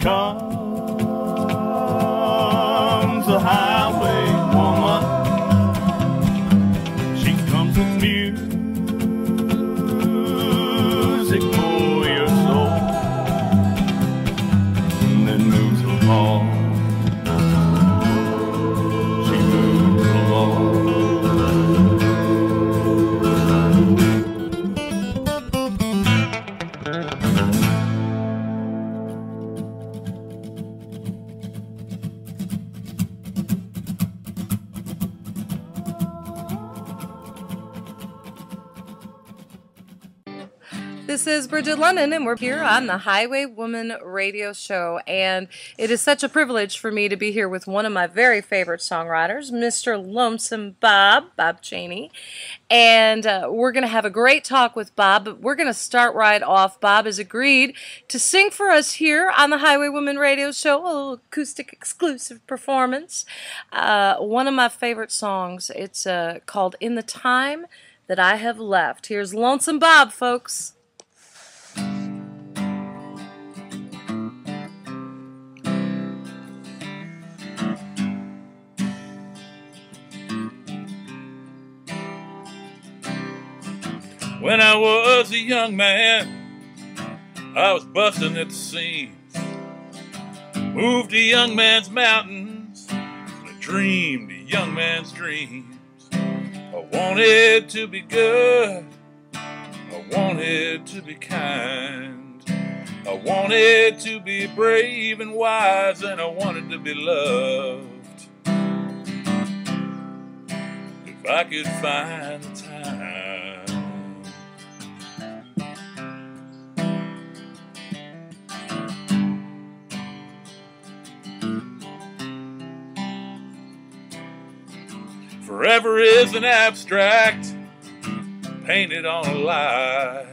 comes the highwaywoman. She comes with music for your soul, and then moves along. She moves along. This is Bridget London, and we're here on the Highwaywoman radio show, and it is such a privilege for me to be here with one of my very favorite songwriters, Mr. Lonesome Bob Cheney, and we're going to have a great talk with Bob, but we're going to start right off. Bob has agreed to sing for us here on the Highwaywoman radio show, a little acoustic exclusive performance, one of my favorite songs. It's called In the Time That I Have Left. Here's Lonesome Bob, folks. When I was a young man, I was busting at the seams. Moved to young man's mountains, I dreamed a young man's dreams. I wanted to be good, I wanted to be kind, I wanted to be brave and wise, and I wanted to be loved. If I could find the time. Forever is an abstract painted on a lie.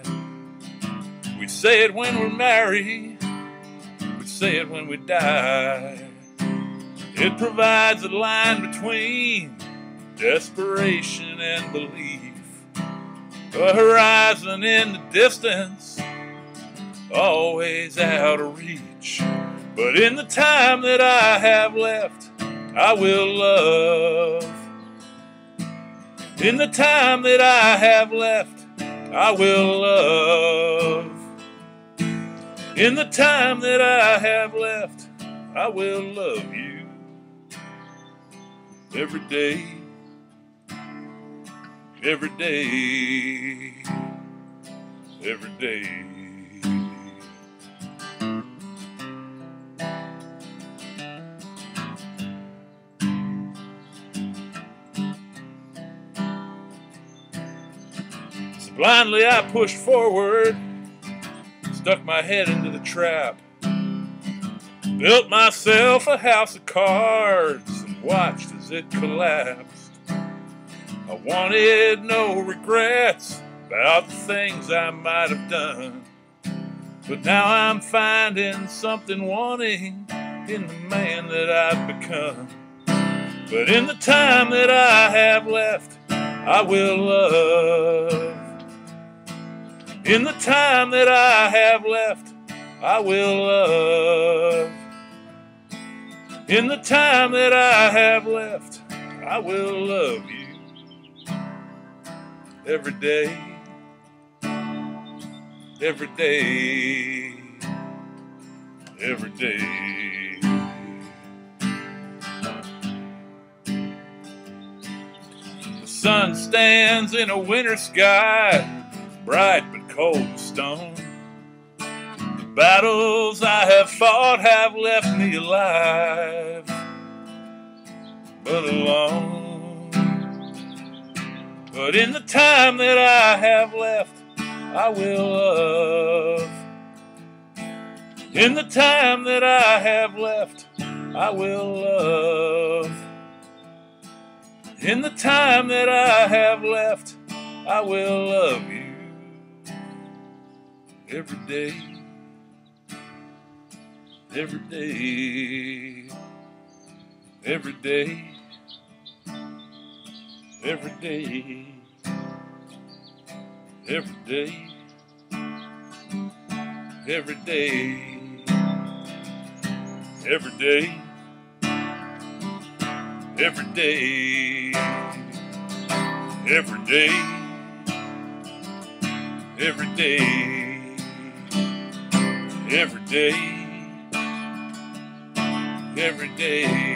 We say it when we're married, we say it when we die. It provides a line between desperation and belief, a horizon in the distance, always out of reach. But in the time that I have left, I will love. In the time that I have left, I will love. In the time that I have left, I will love you. Every day, every day, every day. Blindly I pushed forward, stuck my head into the trap, built myself a house of cards and watched as it collapsed. I wanted no regrets about the things I might have done, but now I'm finding something wanting in the man that I've become. But in the time that I have left, I will love. In the time that I have left, I will love. In the time that I have left, I will love you. Every day, every day, every day. The sun stands in a winter sky, bright but cold as stone. The battles I have fought have left me alive, but alone. But in the time that I have left, I will love. In the time that I have left, I will love. In the time that I have left, I will love you. Every day, every day, every day, every day, every day, every day, every day, every day, every day, every day, every day, every day.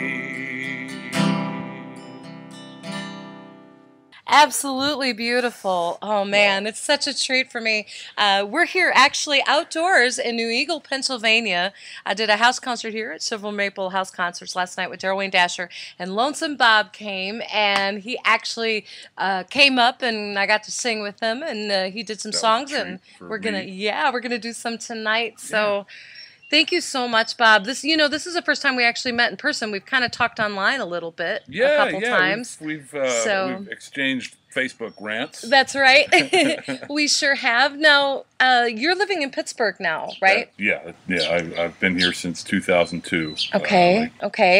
Absolutely beautiful. Oh man, it's such a treat for me. We're here actually outdoors in New Eagle, Pennsylvania. I did a house concert here at Silver Maple House Concerts last night with Daryl Wayne Dasher, and Lonesome Bob came, and he actually came up, and I got to sing with him, and he did some songs, and we're gonna do some tonight. So. Thank you so much, Bob. This is the first time we actually met in person. We've kind of talked online a little bit, a couple times. We've exchanged Facebook rants. That's right. We sure have. Now, you're living in Pittsburgh now, right? I've been here since 2002. Okay.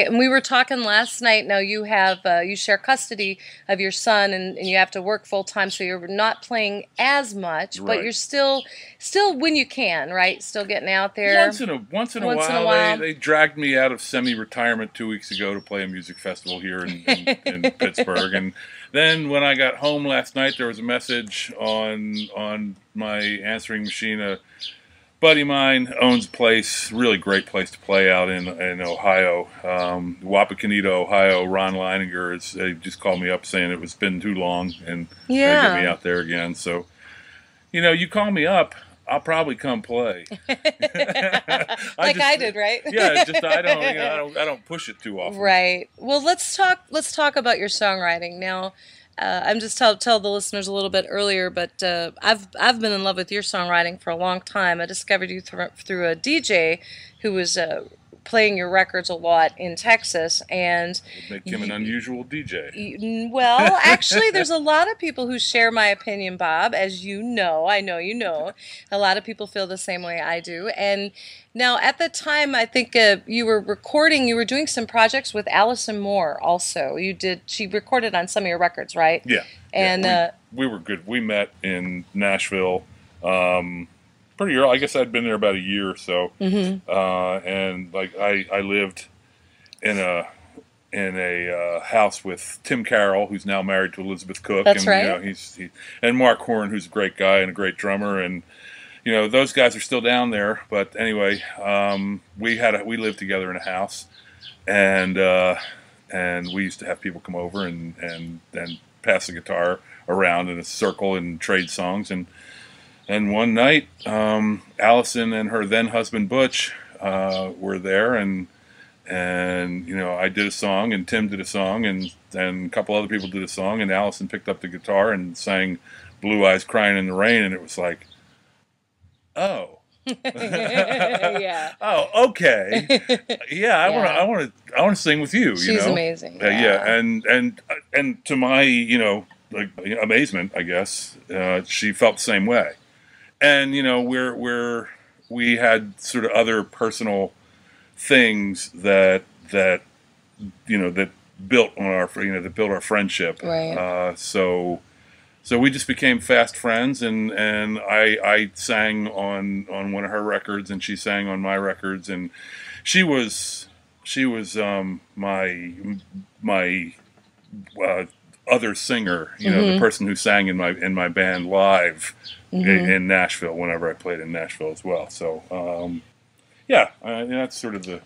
And we were talking last night. Now you have you share custody of your son, and you have to work full time, so you're not playing as much, but you're still when you can, right? Still getting out there. Once in a while. They dragged me out of semi-retirement 2 weeks ago to play a music festival here in Pittsburgh, and then when I got home last night, there was a message on my answering machine. A buddy of mine owns a place, really great place to play out in Ohio, Wapakoneta, Ohio. Ron Leininger just called me up saying it was been too long and they get me out there again. So, you call me up, I'll probably come play. I did, right? Yeah, just I don't push it too often. Right. Well, let's talk about your songwriting now. I'm just tell the listeners a little bit earlier, but I've been in love with your songwriting for a long time. I discovered you through a DJ who was playing your records a lot in Texas, and would make him an unusual DJ. Well, actually, there's a lot of people who share my opinion, Bob, as you know. I know you know. A lot of people feel the same way I do. And now, at the time, I think you were doing some projects with Allison Moore also. She recorded on some of your records, right? Yeah. And we were good. We met in Nashville. Pretty early. I guess I'd been there about a year or so, and I lived in a house with Tim Carroll, who's now married to Elizabeth Cook. That's and, right. And Mark Horn, who's a great guy and a great drummer, and those guys are still down there. But anyway, we lived together in a house, and we used to have people come over and pass the guitar around in a circle and trade songs. And one night, Allison and her then husband Butch were there, and I did a song, and Tim did a song, and a couple other people did a song, and Allison picked up the guitar and sang "Blue Eyes Crying in the Rain," and it was like, oh, yeah, oh, okay, yeah, I want to sing with you. She's amazing. Yeah, and to my amazement, I guess, she felt the same way. And we had sort of other personal things that built on our friendship. Right. So we just became fast friends, and I sang on one of her records, and she sang on my records, and she was my other singer, the person who sang in my band live in Nashville whenever I played in Nashville as well. So that's sort of the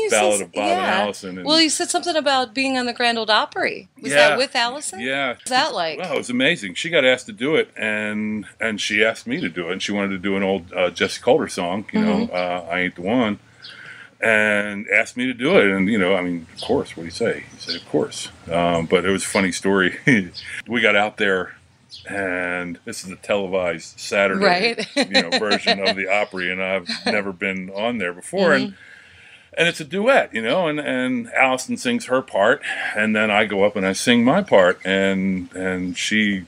ballad of Bob and Allison. Well, you said something about being on the Grand Ole Opry. Was that with Allison? Yeah. What was that like? Well, it was amazing. She got asked to do it, and she asked me to do it, and she wanted to do an old Jesse Calder song, I Ain't the One. And asked me to do it, and of course. What do you say? He said, of course. But it was a funny story. We got out there, and this is a televised Saturday, version of the Opry, and I've never been on there before, and it's a duet, and Allison sings her part, and then I go up and I sing my part, and she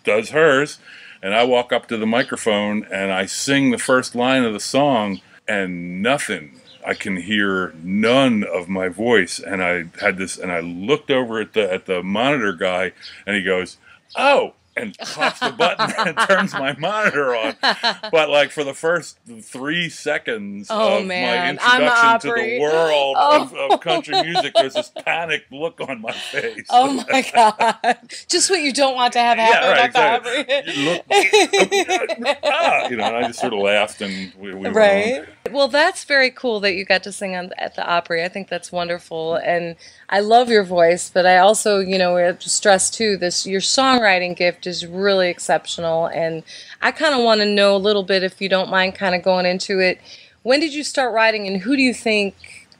does hers, and I walk up to the microphone and I sing the first line of the song, and nothing. I can hear none of my voice, and I had this, and I looked over at the monitor guy, and he goes, "Oh, and pops the button and turns my monitor on. But like for the first 3 seconds Oh, of man. my I'm introduction to Aubrey. the world Oh. of country music, there's this panicked look on my face. Oh my God! Just what you don't want to have happen. Yeah, right, Dr. exactly. Aubrey. You look, and I just sort of laughed, and we were on. Right. Well, that's very cool that you got to sing at the Opry. I think that's wonderful, and I love your voice. But I also, we have to stress too, your songwriting gift is really exceptional, and I kind of want to know a little bit, if you don't mind, kind of going into it. When did you start writing, and who do you think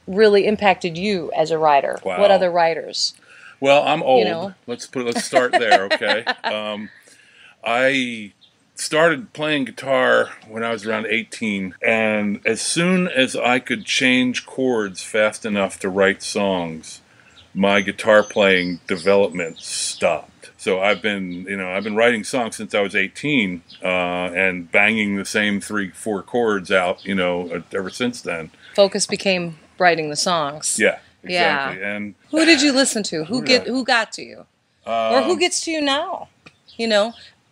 really impacted you as a writer? Wow. What other writers? Well, I'm old. Let's start there, okay? I started playing guitar when I was around 18, and as soon as I could change chords fast enough to write songs, my guitar playing development stopped. So I've been writing songs since I was 18, and banging the same 3-4 chords out, ever since then. Focus became writing the songs. Yeah, exactly. Yeah. And who did you listen to? Who got to you? Or who gets to you now?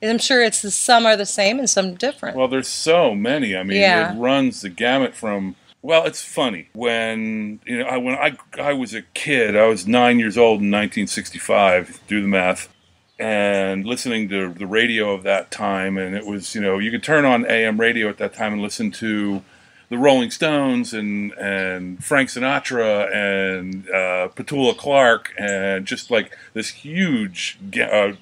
I'm sure some are the same and some different. Well, there's so many. I mean, Yeah. It runs the gamut from. Well, it's funny when I was a kid. I was 9 years old in 1965. Do the math. And listening to the radio of that time, and it was you could turn on AM radio at that time and listen to the Rolling Stones and Frank Sinatra and Petula Clark, and just like this huge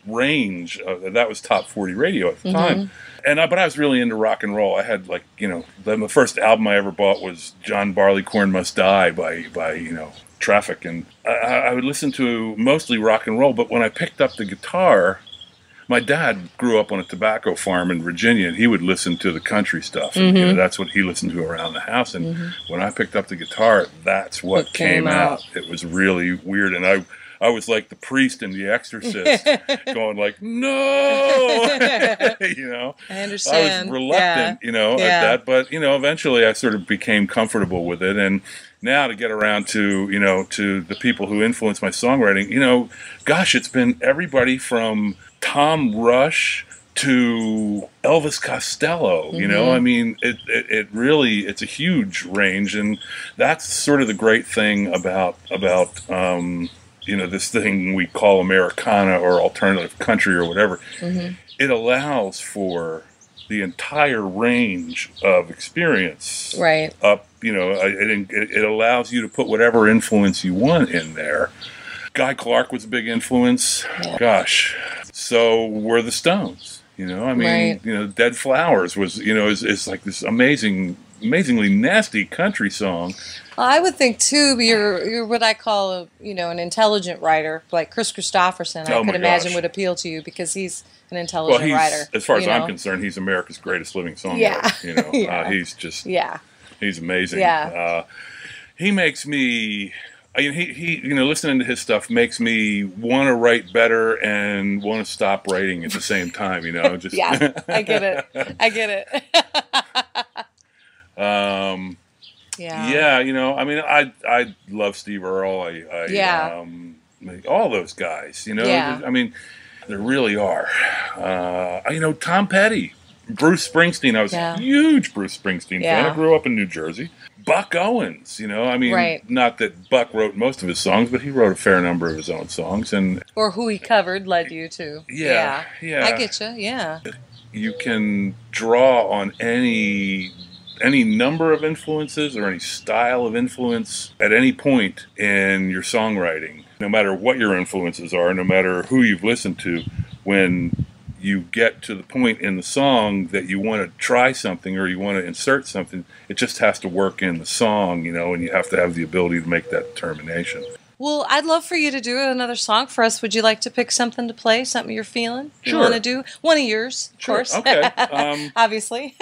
range. That was top 40 radio at the time. But I was really into rock and roll. I had the first album I ever bought was John Barleycorn Must Die by Traffic, and I would listen to mostly rock and roll. But when I picked up the guitar, my dad grew up on a tobacco farm in Virginia, and he would listen to the country stuff. And, that's what he listened to around the house. And when I picked up the guitar, that's what came out. It was really weird. And I was like the priest in The Exorcist, going like, no, I understand. I was reluctant, at that. But, eventually I sort of became comfortable with it. And now to get around to, to the people who influence my songwriting, gosh, it's been everybody from Tom Rush to Elvis Costello, I mean, it really, it's a huge range, and that's sort of the great thing about this thing we call Americana or alternative country or whatever. It allows for the entire range of experience. Right. Up, it allows you to put whatever influence you want in there. Guy Clark was a big influence. Yeah. Gosh. So were the Stones. Right. Dead Flowers was, is like this amazingly nasty country song. Well, I would think too, you're what I call an intelligent writer, like Chris Christopherson. I could imagine would appeal to you because he's an intelligent writer. As far as I'm concerned, he's America's greatest living songwriter. Yeah. He's just he's amazing. Yeah. He makes me. He listening to his stuff makes me want to write better and want to stop writing at the same time. Just yeah, I get it. Yeah, I love Steve Earle. All those guys. I mean, there really are. Tom Petty, Bruce Springsteen. I was a huge Bruce Springsteen fan. I grew up in New Jersey. Buck Owens, not that Buck wrote most of his songs, but he wrote a fair number of his own songs, or who he covered led you to. Yeah. I get you. Yeah. You can draw on any number of influences or any style of influence at any point in your songwriting, no matter what your influences are, no matter who you've listened to. When you get to the point in the song that you want to try something or you want to insert something, it just has to work in the song, and you have to have the ability to make that determination. Well, I'd love for you to do another song for us. Would you like to pick something to play, something you're feeling? Sure. You want to do? One of yours, of course. Okay. Obviously.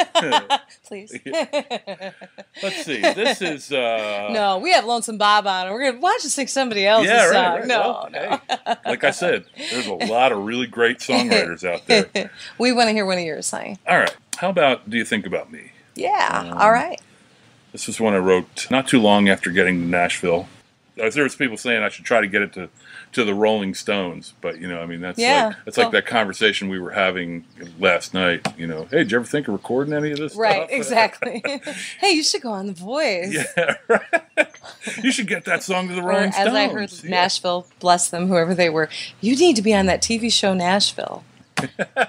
Please. Let's see. This is... No, we have Lonesome Bob on, and we're going to watch us sing somebody else's song. Right. No, well, hey, like I said, there's a lot of really great songwriters out there. We want to hear one of yours, honey. All right. How about Do You Think About Me? Yeah. All right. This was one I wrote not too long after getting to Nashville. There's people saying I should try to get it to the Rolling Stones, but I mean that's like that conversation we were having last night. Hey, did you ever think of recording any of this Right, stuff? exactly. Hey, you should go on The Voice. Yeah, right. You should get that song to the Rolling Stones. As I heard Nashville, bless them, whoever they were, you need to be on that TV show Nashville.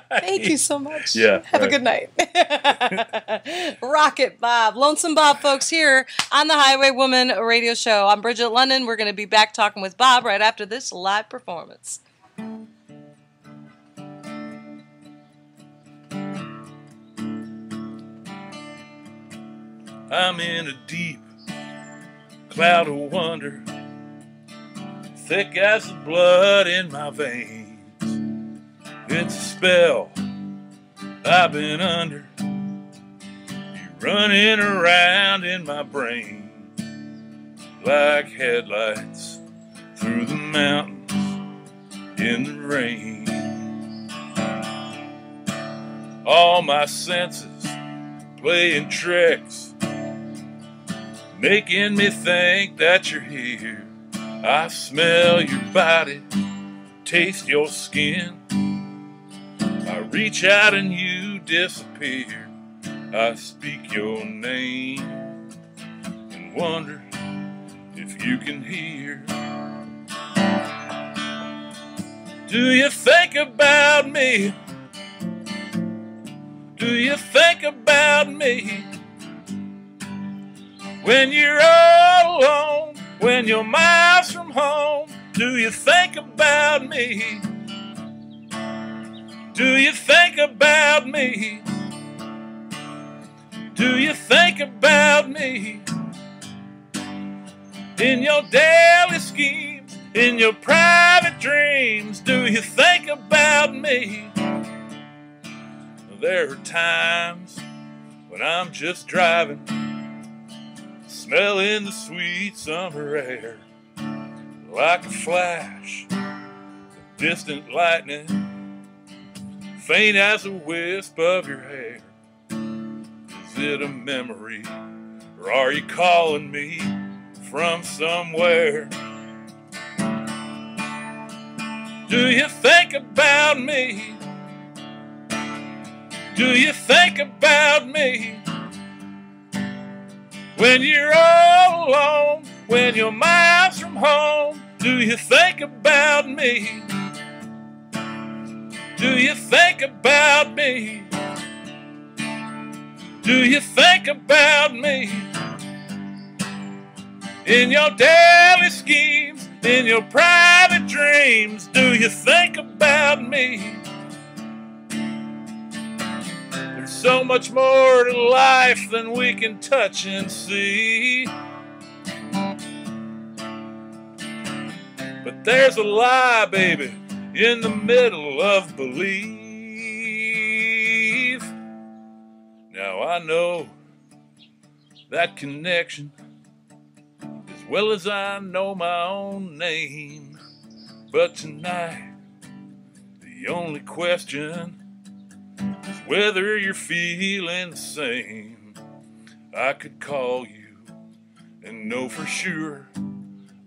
Thank you so much. Yeah. Have a good night. Rocket Bob. Lonesome Bob, folks, here on the Highwaywoman radio show. I'm Bridget London. We're going to be back talking with Bob right after this live performance. I'm in a deep cloud of wonder, thick as the blood in my veins. It's a spell I've been under, you running around in my brain like headlights through the mountains in the rain. All my senses playing tricks, making me think that you're here. I smell your body, taste your skin. I reach out and you disappear. I speak your name and wonder if you can hear. Do you think about me? Do you think about me? When you're all alone, when you're miles from home, do you think about me? Do you think about me? Do you think about me? In your daily schemes, in your private dreams, do you think about me? There are times when I'm just driving, smelling the sweet summer air, like a flash of distant lightning, faint as a wisp of your hair. Is it a memory, or are you calling me from somewhere? Do you think about me? Do you think about me? When you're all alone, when you're miles from home, do you think about me? Do you think about me? Do you think about me? In your daily schemes, in your private dreams, do you think about me? There's so much more to life than we can touch and see. But there's a lie, baby, in the middle of belief. Now I know that connection as well as I know my own name. But tonight, the only question is whether you're feeling the same. I could call you and know for sure,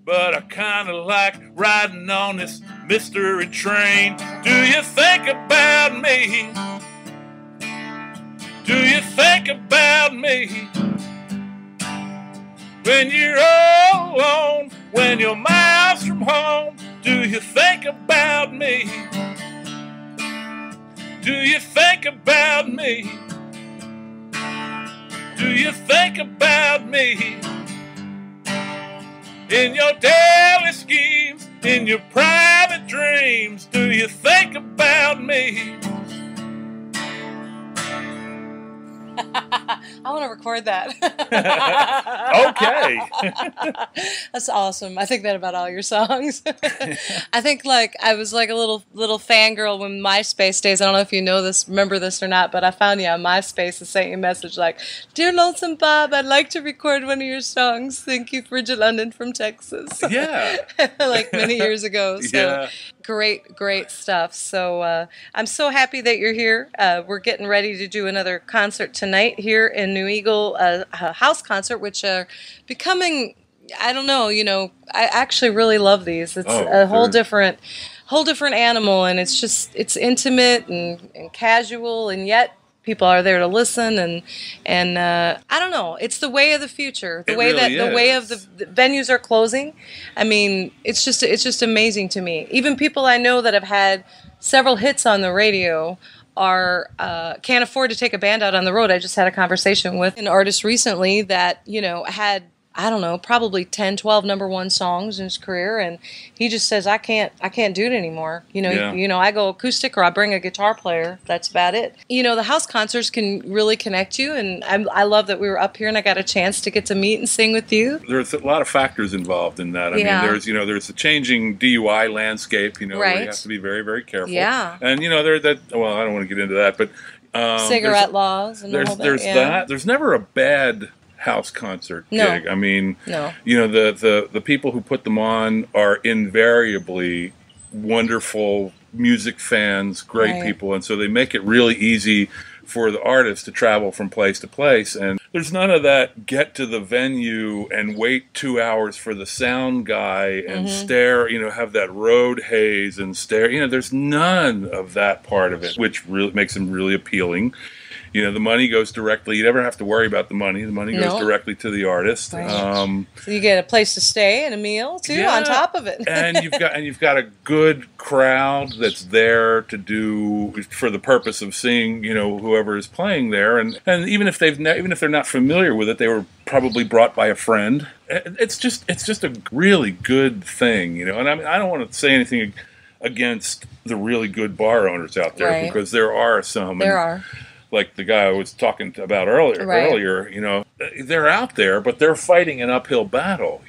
but I kinda like riding on this mystery train. Do you think about me? Do you think about me? When you're all alone, when you're miles from home, do you think about me? Do you think about me? Do you think about me? In your daily schemes, in your private dreams, do you think about me? I want to record that. Okay. That's awesome. I think that about all your songs. I think I was like a little fangirl when MySpace days. I don't know if you know this, remember this or not, but I found you on MySpace and sent you a message like, "Dear Lonesome Bob, I'd like to record one of your songs. Thank you, Bridget London from Texas." Yeah. Like many years ago. So Yeah. great stuff. So I'm so happy that you're here. We're getting ready to do another concert tonight here in New Eagle, a house concert, which are becoming I don't know, I actually really love these. It's Oh, a they're- whole different animal, and it's intimate and casual, and yet people are there to listen, and I don't know. It's the way of the future. The It way that really the way of is. the venues are closing. I mean, it's just amazing to me. Even people I know that have had several hits on the radio are can't afford to take a band out on the road. I just had a conversation with an artist recently that had, I don't know, probably 10, 12 number one songs in his career, and he just says, I can't do it anymore. Yeah. I go acoustic or I bring a guitar player. That's about it. The house concerts can really connect you, and I love that we were up here and I got a chance to get to meet and sing with you. There's a lot of factors involved in that. I Yeah. mean, there's a changing DUI landscape, where Right. you have to be very, very careful. Yeah. And well, I don't want to get into that, but Cigarette laws and the whole there's bit. that. There's never a bad house concert No. gig. I mean, No. the people who put them on are invariably wonderful music fans, great Right. people, and so they make it really easy for the artist to travel from place to place. And there's none of that get to the venue and wait 2 hours for the sound guy and stare, have that road haze and stare. There's none of that part of it, which really makes them really appealing. The money goes directly. You never have to worry about the money. The money goes No. directly to the artist. Right. So you get a place to stay and a meal too Yeah. on top of it. and you've got a good crowd that's there to do for the purpose of seeing whoever is playing there, and even if even if they're not familiar with it, they were probably brought by a friend. It's just a really good thing, And I mean, I don't want to say anything against the really good bar owners out there, Right. because there are some. There are. Like the guy I was talking about earlier, Right. they're out there, but they're fighting an uphill battle,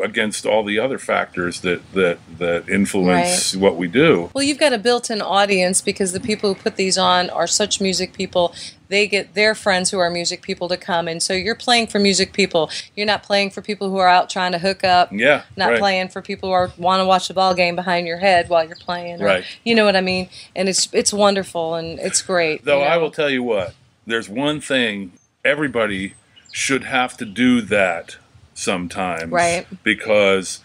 against all the other factors that influence what we do. Well, you've got a built-in audience because the people who put these on are such music people. They get their friends who are music people to come, and so you're playing for music people. You're not playing for people who are out trying to hook up. Yeah, Not right. playing for people who want to watch the ball game behind your head while you're playing. Or, Right. You know what I mean? And it's wonderful and it's great. Though I will tell you what, there's one thing everybody should have to do that sometimes, Right. Because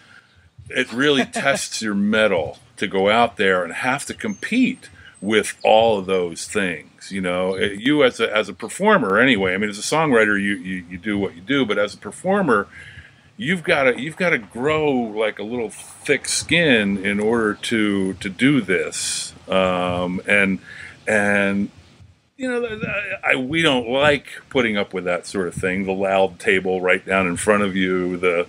it really tests your mettle to go out there and have to compete with all of those things. You as a performer anyway. I mean, as a songwriter, you do what you do, but as a performer, you've got to grow like a little thick skin in order to do this. We don't like putting up with that sort of thing. The loud table right down in front of you, the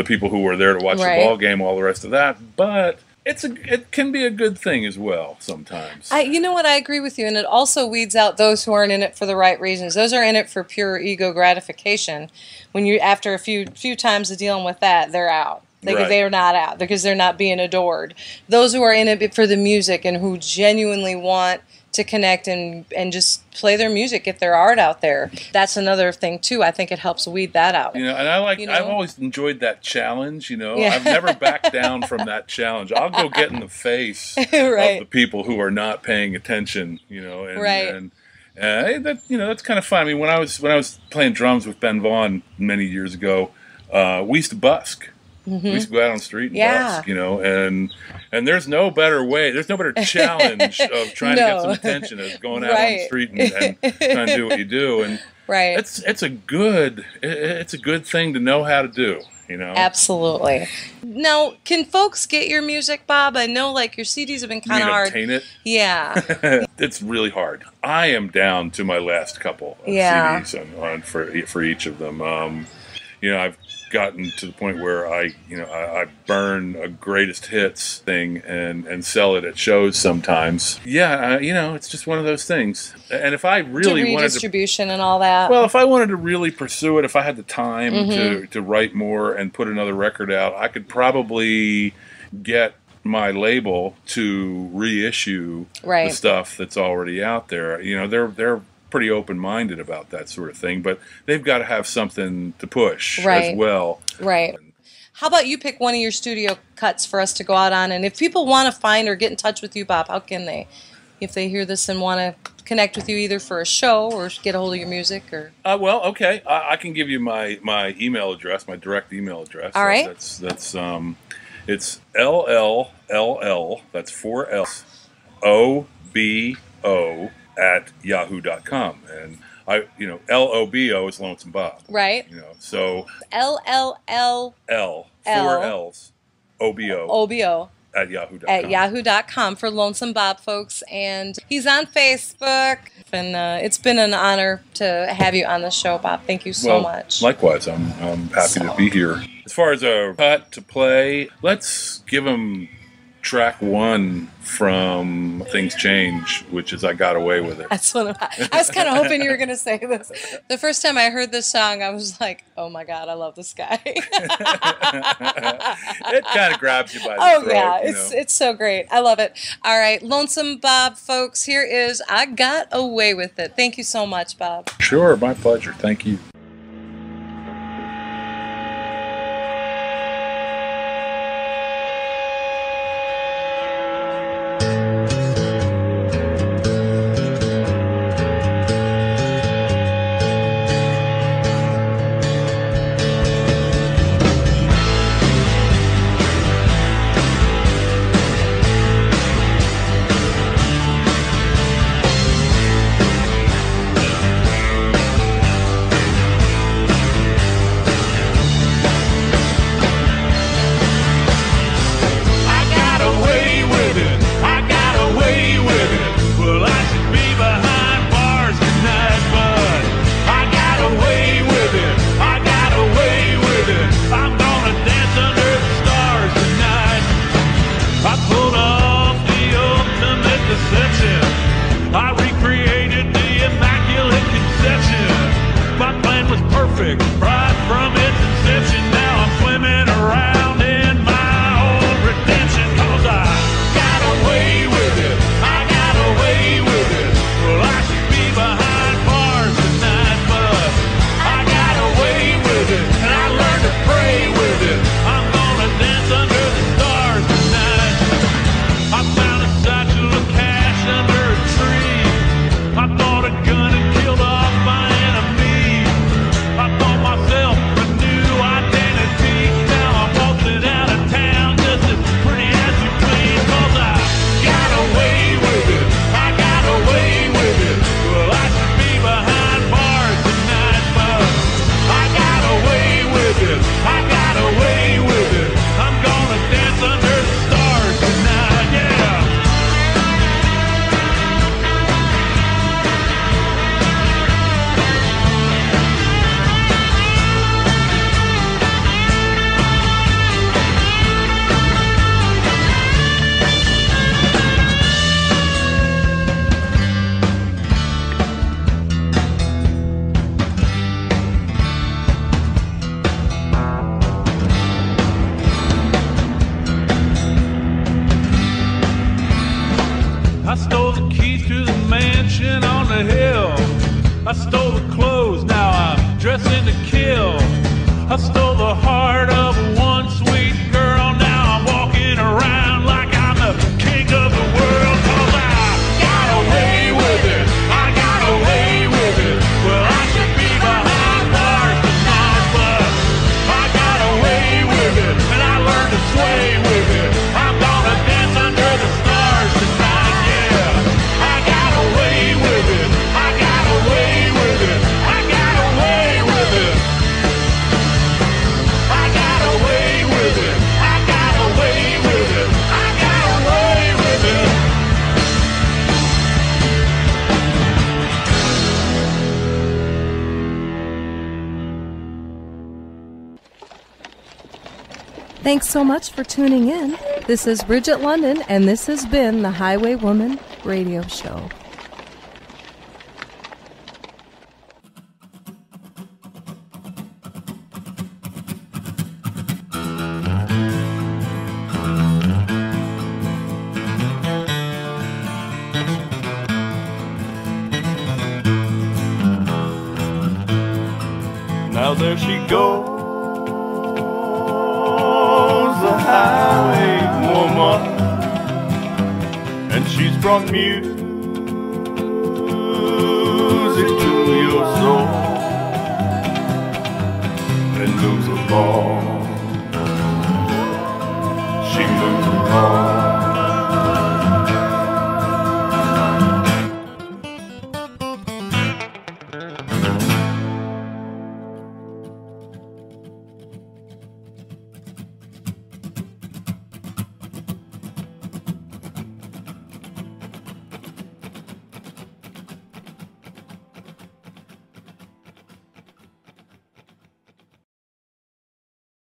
people who are there to watch Right. the ball game, all the rest of that. But it can be a good thing as well sometimes. You know what? I agree with you, and it also weeds out those who aren't in it for the right reasons. Those are in it for pure ego gratification. When you after a few times of dealing with that, they're out. Right. They're not out because they're not being adored. Those who are in it for the music and who genuinely want to connect and just play their music, get their art out there. That's another thing too. I think it helps weed that out. And I've always enjoyed that challenge, Yeah. I've never backed down from that challenge. I'll go get in the face Right. of the people who are not paying attention, and, Right. and that's kind of fun. I mean, when I was playing drums with Ben Vaughn many years ago, we used to busk. We used to go out on the street and Yeah. busk, and there's no better challenge of trying to get some attention as going out on the Right. street and trying to do what you do. And Right. it's a good thing to know how to do, Absolutely. Now, can folks get your music, Bob? I know, your CDs have been You kind of mean hard. obtain it? Yeah. It's really hard. I am down to my last couple of Yeah. CDs for each of them. I've gotten to the point where I burn a greatest hits thing and sell it at shows sometimes. Yeah, it's just one of those things. And if I really wanted to, Redistribution and all that. well, if I wanted to really pursue it, if I had the time Mm-hmm. to write more and put another record out, I could probably get my label to reissue Right. the stuff that's already out there. They're pretty open-minded about that sort of thing, but they've got to have something to push Right. as well. Right. How about you pick one of your studio cuts for us to go out on? And if people want to find or get in touch with you, Bob, how can they? if they hear this and want to connect with you either for a show or get a hold of your music? Or Well, okay, I can give you my email address, my direct email address. All right. It's LLLL, that's 4 L's, OBO at yahoo.com. And LOBO is Lonesome Bob. right? So LLL 4 L's, OBO OBO at yahoo.com. at yahoo.com for Lonesome Bob, folks. And he's on Facebook. And it's been an honor to have you on the show, Bob. Thank you so much. Likewise, I'm happy to be here. As far as a cut to play, let's give him track 1 from Things Change, which is I Got Away With It. That's what I was kind of hoping you were going to say this. The first time I heard this song, I was like, oh my God, I love this guy. It kind of grabs you by the throat. Yeah, it's so great. I love it. All right, Lonesome Bob, folks, here is I Got Away With It. Thank you so much, Bob. Sure, my pleasure. Thank you. I stole the clothes, now I'm dressing to kill. I stole the heart of one sweet girl, now I'm walking around like I'm the king of the world. 'Cause I got away with it, I got away with it. Well, I should be behind bars tonight, but I got away with it, and I learned to sway with it. I'm gonna dance under the stars tonight, yeah. I got away with it, I got away with it, I got away with it. I got away with it, I got away with it, I got away with it. Thanks so much for tuning in. This is Bridget London, and this has been the Highwaywoman Radio Show. Now there she goes, the highway woman, and she's brought music and moves along.